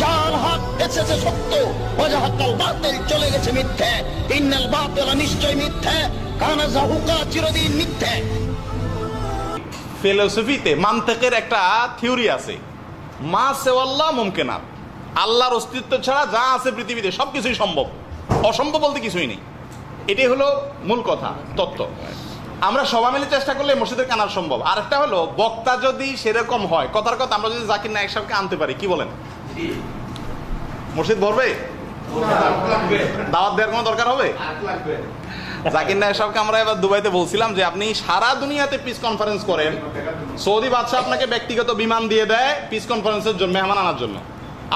যার হক এসেছে সত্য, ওয়াজাহাকাল বাতিল চলে গেছে মিথ্যে। ইন্নাল বাতিলা নিশ্চয় মিথ্যে, কানা যাহুকা চিরদিন মিথ্যে। ফিলোসফিতে মান্তিকের একটা থিওরি আছে, মা সেওয়াল্লাহ মুমকিনাত, আল্লাহর অস্তিত্ব ছাড়া যা আছে পৃথিবীতে সবকিছুই সম্ভব, অসম্ভব বলতে কিছুই নেই। এটাই হলো মূল কথা, তত্ত্ব। আমরা সবাই মিলে চেষ্টা করলে মসজিদের কানার সম্ভব। আর একটা হলো, বক্তা যদি সেরকম হয়, কথার কথা আমরা যদি জাকির নায়েক সাহেবকে আনতে পারি, কি বলেন, মসজিদ ভরবে? দাওয়াত দেওয়ার কোনো দরকার হবে? জাকির নায়েক সাহেবকে আমরা এবার দুবাইতে বলছিলাম যে আপনি সারা দুনিয়াতে পিস কনফারেন্স করেন, সৌদি বাদশাহ আপনাকে ব্যক্তিগত বিমান দিয়ে দেয় পিস কনফারেন্সের জন্য, মেহমান আনার জন্য।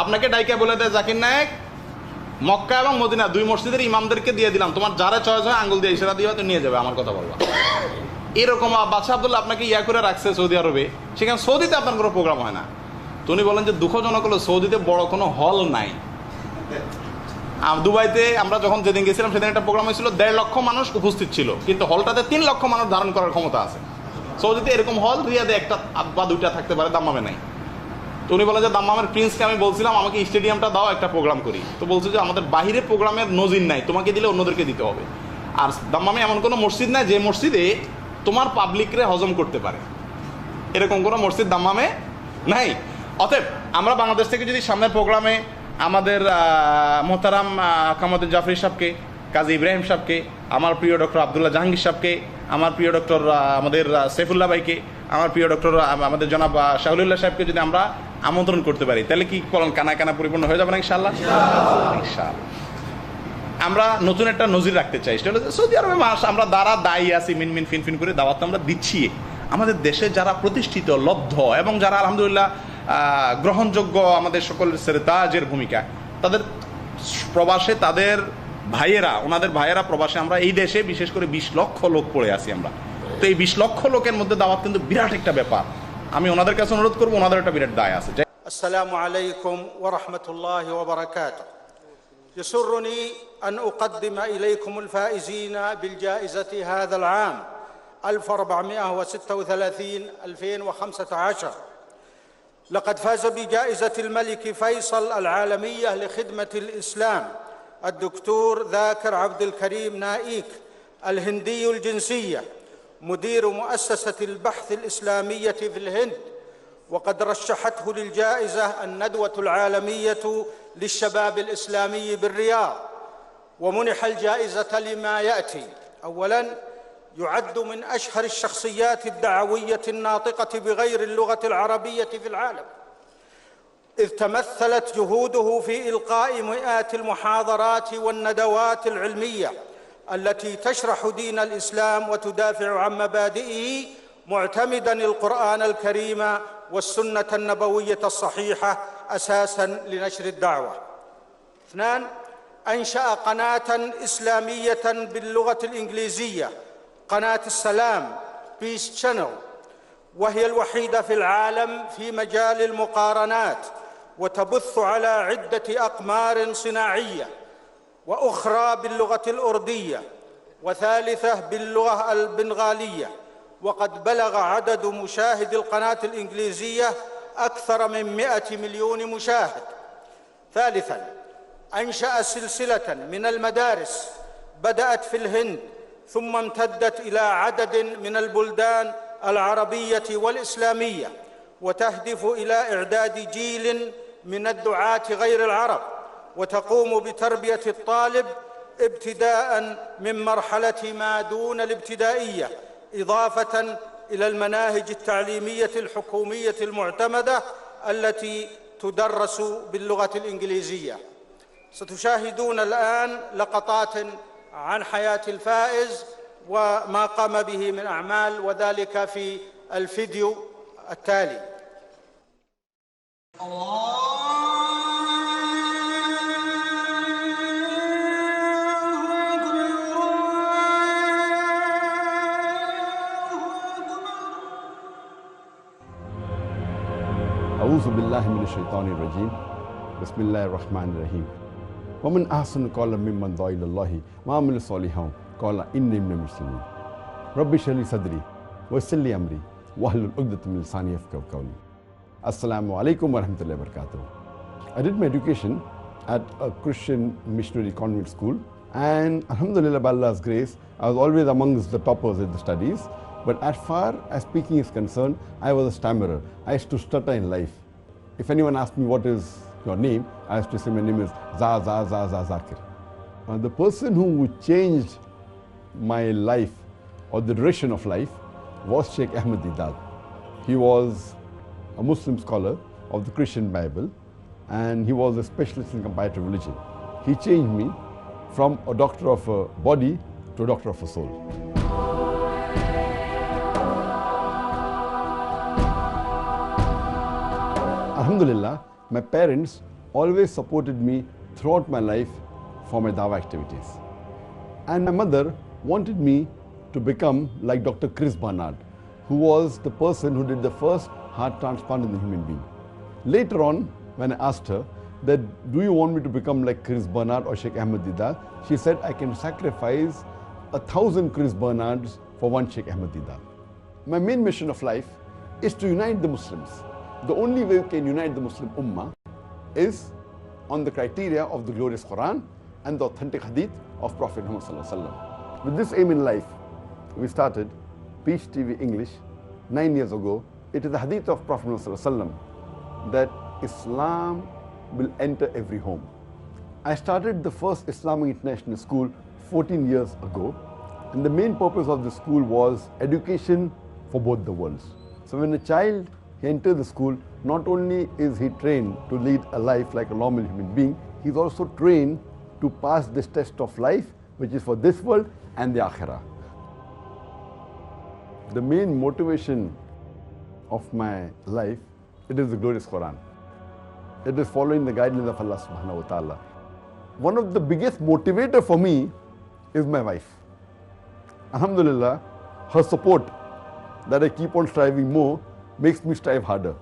আপনাকে ডাইকে বলে দেয়, জাকির নায়েক মক্কা এবং মদিনা দুই মসজিদের ইমামদেরকে দিয়ে দিলাম, তোমার যারা চয়েস হয় আঙ্গুল দিয়ে ইশারা দিয়ে নিয়ে যাবে, আমার কথা বলবা। এরকম বাদশাহ আব্দুল্লাহ আপনাকে ইয়া করে রাখছে সৌদি আরবে, সেখানে সৌদিতে আপনার কোনো প্রোগ্রাম হয় না। তো উনি বলেন যে দুঃখজনক হলো সৌদিতে বড় কোনো হল নাই। দুবাইতে আমরা যখন যেদিন গেছিলাম সেদিন একটা প্রোগ্রাম হয়েছিল, 1.5 লক্ষ মানুষ উপস্থিত ছিল, কিন্তু হলটাতে 3 লক্ষ মানুষ ধারণ করার ক্ষমতা আছে। সৌদিতে এরকম হল রিয়াদে একটা বা দুইটা থাকতে পারে, দাম্মামে নাই। তো উনি বলেন যে দাম্মামের প্রিন্সকে আমি বলছিলাম আমাকে স্টেডিয়ামটা দাও, একটা প্রোগ্রাম করি। তো বলছে যে আমাদের বাহিরে প্রোগ্রামের নজির নাই, তোমাকে দিলে অন্যদেরকে দিতে হবে। আর দাম্মামে এমন কোনো মসজিদ নাই যে মসজিদে তোমার পাবলিকরে হজম করতে পারে, এরকম কোনো মসজিদ দাম্মামে নাই। অতএব আমরা বাংলাদেশ থেকে যদি সামনের প্রোগ্রামে আমাদের মোহতারাম কামাদুল জাফরি সাহেবকে, কাজী ইব্রাহিম সাহেবকে, আমার প্রিয় ডক্টর আবদুল্লাহ জাহাঙ্গীর সাহেবকে, আমার প্রিয় ডক্টর আমাদের সাইফুল্লাহ ভাইকে, আমার প্রিয় ডক্টর আমাদের জনাব শাহুলুল্লাহ সাহেবকে যদি আমরা আমন্ত্রণ করতে পারি, তাহলে কি বলেন কানা কানা পরিপূর্ণ হয়ে যাবে না ইনশাআল্লাহ? ইনশাআল্লাহ। আমরা নতুন একটা নজির রাখতে চাই, সেটা হলো সৌদি আরবে আমরা দ্বারা দায়ী আছি, মিনমিন ফিনফিন করে দাওয়াত আমরা দিচ্ছি। আমাদের দেশে যারা প্রতিষ্ঠিত, লব্ধ এবং যারা আলহামদুলিল্লাহ গ্রহণযোগ্য, আমাদের সকলের সেরেতাজের ভূমিকা, তাদের প্রবাসে তাদের ভাইয়েরা, ওনাদের ভাইয়েরা প্রবাসে, আমরা এই দেশে বিশেষ করে 20 লক্ষ লোক পড়ে আছি আমরা। তো এই 20 লক্ষ লোকের মধ্যে দাওয়াত কিন্তু বিরাট একটা ব্যাপার। আমি ওনাদের কাছে অনুরোধ করবো, ওনাদের একটা বিরাট দায় আছে। আসসালামু আলাইকুম ওয়া রাহমাতুল্লাহি ওয়া বারাকাতুহু। يسرني أن أقدم إليكم الفائزين بالجائزة هذا العام 1436-2015. لقد فاز بجائزة الملك فيصل العالمية لخدمة الإسلام الدكتور ذاكر عبد الكريم نائك الهندي الجنسية، مدير مؤسسة البحث الإسلامية في الهند، وقد رشحته للجائزة الندوة العالمية للشباب الإسلامي بالرياض. ومنح الجائزة لما يأتي: أولاً، يعد من أشهر الشخصيات الدعوية الناطقة بغير اللغة العربية في العالم، إذ تمثلت جهوده في إلقاء مئات المحاضرات والندوات العلمية التي تشرح دين الإسلام وتدافع عن مبادئه، معتمداً القرآن الكريم والسنة النبوية الصحيحة أساساً لنشر الدعوة. اثنان، أنشأ قناة إسلامية باللغة الإنجليزية، قناة السلام Peace Channel، وهي الوحيدة في العالم في مجال المقارنات، وتبث على عدة أقمار صناعية، وأخرى باللغة الأردية، وثالثة باللغة البنغالية. وقد بلغ عدد مشاهد القناة الإنجليزية أكثر من 100 مليون مشاهد. ثالثاً، أنشأ سلسلة من المدارس بدأت في الهند ثم امتدت إلى عدد من البلدان العربية والإسلامية، وتهدف إلى إعداد جيل من الدعاة غير العرب، وتقوم بتربية الطالب ابتداءً من مرحلة ما دون الابتدائية، إضافة إلى المناهج التعليمية الحكومية المعتمدة التي تدرس باللغة الإنجليزية. ستشاهدون الآن لقطات عن حياة الفائز وما قام به من أعمال، وذلك في الفيديو التالي. أعوذ بالله من الشيطان الرجيم. بسم الله الرحمن الرحيم. ومن أحسن قولا ممن دعا إلى الله وعمل صالحا قال إني من المسلمين. رب اشرح لي صدري ويسر لي أمري واحلل عقدة من لساني يفقهوا قولي. السلام عليكم ورحمة الله وبركاته. I did my education at a Christian missionary convent school, and Alhamdulillah, by Allah's grace, I was always amongst the toppers in the studies. But as far as speaking is concerned, I was a stammerer. I used to stutter in life. If anyone asked me what is your name, I used to say my name is Zakir. The person who changed my life or the direction of life was Sheikh Ahmed Deedat. He was a Muslim scholar of the Christian Bible, and he was a specialist in comparative religion. He changed me from a doctor of a body to a doctor of a soul. Alhamdulillah, my parents always supported me throughout my life for my dawah activities. And my mother wanted me to become like Dr. Chris Barnard, who was the person who did the first heart transplant in the human being. Later on, when I asked her that, do you want me to become like Chris Barnard or Sheikh Ahmed Deedat? She said, I can sacrifice 1,000 Chris Barnards for one Sheikh Ahmed Deedat. My main mission of life is to unite the Muslims. The only way we can unite the Muslim Ummah is on the criteria of the glorious Quran and the authentic hadith of Prophet Muhammad. With this aim in life, we started Peach TV English 9 years ago. It is the hadith of Prophet Muhammad that Islam will enter every home. I started the first Islamic International School 14 years ago, and the main purpose of the school was education for both the worlds. So when a child enters the school, not only is he trained to lead a life like a normal human being, he's also trained to pass this test of life, which is for this world and the Akhirah. The main motivation of my life, it is the glorious Quran. It is following the guidelines of Allah subhanahu wa ta'ala. One of the biggest motivator for me is my wife. Alhamdulillah, her support that I keep on striving more makes me strive harder.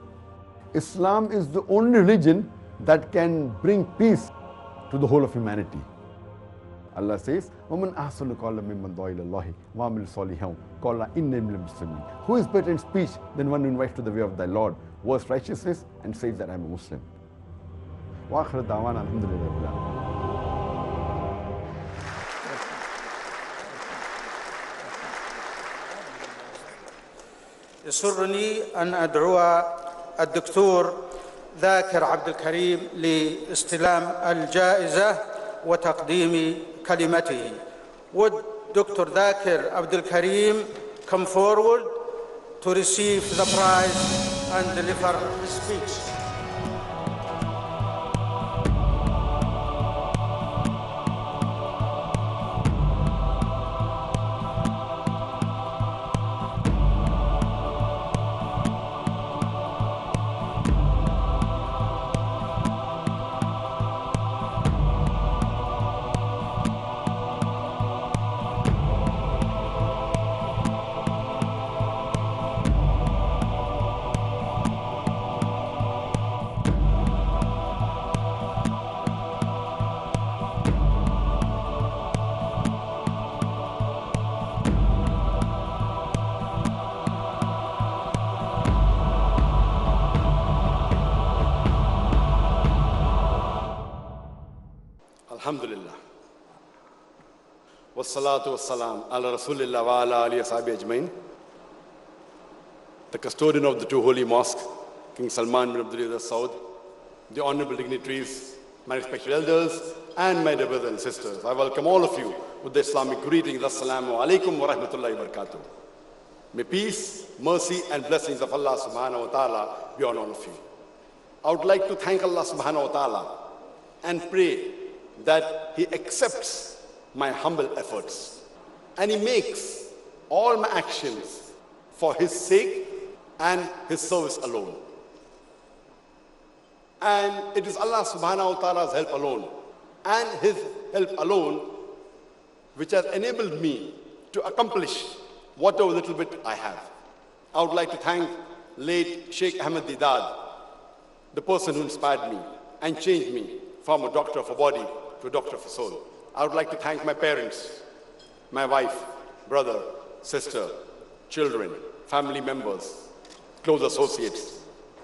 Islam is the only religion that can bring peace to the whole of humanity. Allah says, وَمَنْ أَحْسَنُ قَوْلًا مِمَّنْ دَعَا إِلَى اللَّهِ وَعَمِلَ صَالِحًا قَالَ إِنِّي مِنَ الْمُسْلِمِينَ. Who is better in speech than one who invites to the way of thy Lord, works righteousness, and says that I am a Muslim? وآخر دعوانا الحمد لله رب العالمين. يسرني أن أدعو الدكتور ذاكر عبد الكريم لاستلام الجائزة وتقديم كلمته. Would Dr. Zakir Abdul Karim come forward to receive the prize and deliver his speech? Alhamdulillah. Wassalatu wassalam ala Rasulillah wa ala alihi ashabi ajmain. The custodian of the two holy mosques, King Salman bin Abdulaziz Saud, the honorable dignitaries, my respected elders, and my dear brothers and sisters, I welcome all of you with the Islamic greetings. Assalamu alaikum wa rahmatullahi wa barakatuh. May peace, mercy, and blessings of Allah subhanahu wa ta'ala be on all of you. I would like to thank Allah subhanahu wa ta'ala and pray that He accepts my humble efforts and He makes all my actions for His sake and His service alone. And it is Allah subhanahu wa ta'ala's help alone and His help alone which has enabled me to accomplish whatever little bit I have. I would like to thank late Sheikh Ahmed Deedat, the person who inspired me and changed me from a doctor of a body to a doctor of a soul. I would like to thank my parents, my wife, brother, sister, children, family members, close associates,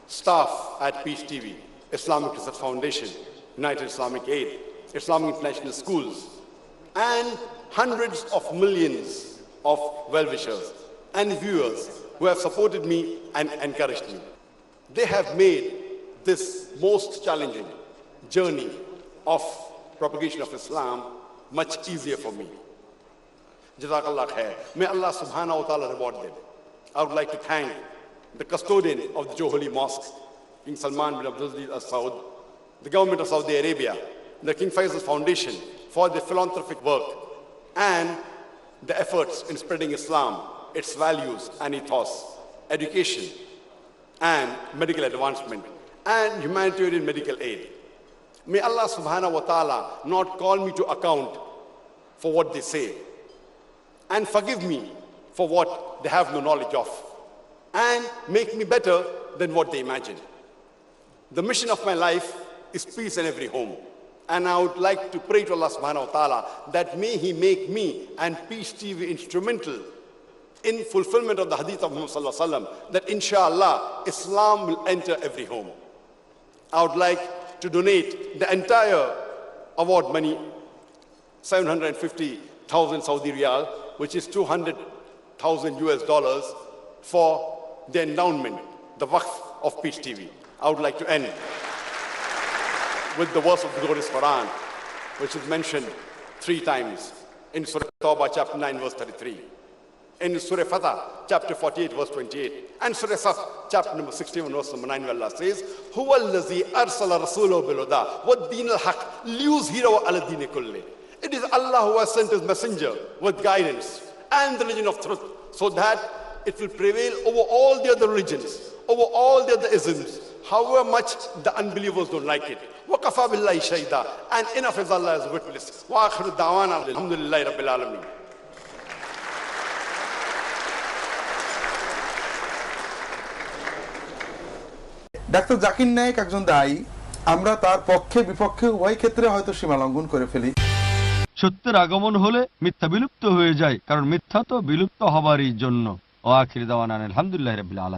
staff at Peace TV, Islamic Research Foundation, United Islamic Aid, Islamic International Schools, and hundreds of millions of well-wishers and viewers who have supported me and encouraged me. They have made this most challenging journey of propagation of Islam much easier for me. Jazakallah khair. May Allah subhanahu wa ta'ala reward them. I would like to thank the custodian of the Joholi Mosque, King Salman bin Abdulaziz Al Saud, the government of Saudi Arabia, the King Faisal Foundation for their philanthropic work and the efforts in spreading Islam, its values and ethos, education and medical advancement and humanitarian medical aid. May Allah subhanahu wa ta'ala not call me to account for what they say and forgive me for what they have no knowledge of and make me better than what they imagine. The mission of my life is peace in every home. And I would like to pray to Allah subhanahu wa ta'ala that may He make me and Peace TV instrumental in fulfillment of the hadith of Muhammad sallallahu alaihi wasallam, that inshallah Islam will enter every home. I would like to donate the entire award money, 750,000 Saudi riyal, which is $200,000 for the endowment, the waqf of Peace TV. I would like to end with the verse of the glorious Quran, which is mentioned 3 times in Surah Tawbah, chapter 9, verse 33, in Surah Fatah, chapter 48, verse 28, and Surah Saf, chapter number 61, verse number 9, where Allah says, Huwa allazi arsala rasulahu bil huda wad din al haq liyuzhirahu ala dini kulli. It is Allah who has sent His messenger with guidance and the religion of truth, so that it will prevail over all the other religions, over all the other isms, however much the unbelievers don't like it. وَقَفَى بِاللَّهِ شَهِيدًا. And enough is Allah as a witness. وَآخِرُ دَعْوَانَا الْحَمْدُ لِلَّهِ رَبِّ الْعَالَمِينَ. Doctor Zakir Naik একজন দায়ী, আমরা তার পক্ষে বিপক্ষে উভয় ক্ষেত্রে হয়তো সীমা লঙ্ঘন করে ফেলি। সত্যের আগমন হলে মিথ্যা বিলুপ্ত হয়ে যায়, কারণ মিথ্যা তো বিলুপ্ত হবারই জন্য। ও আখির দাওয়ানা আলহামদুলিল্লাহি রাব্বিল আলামিন।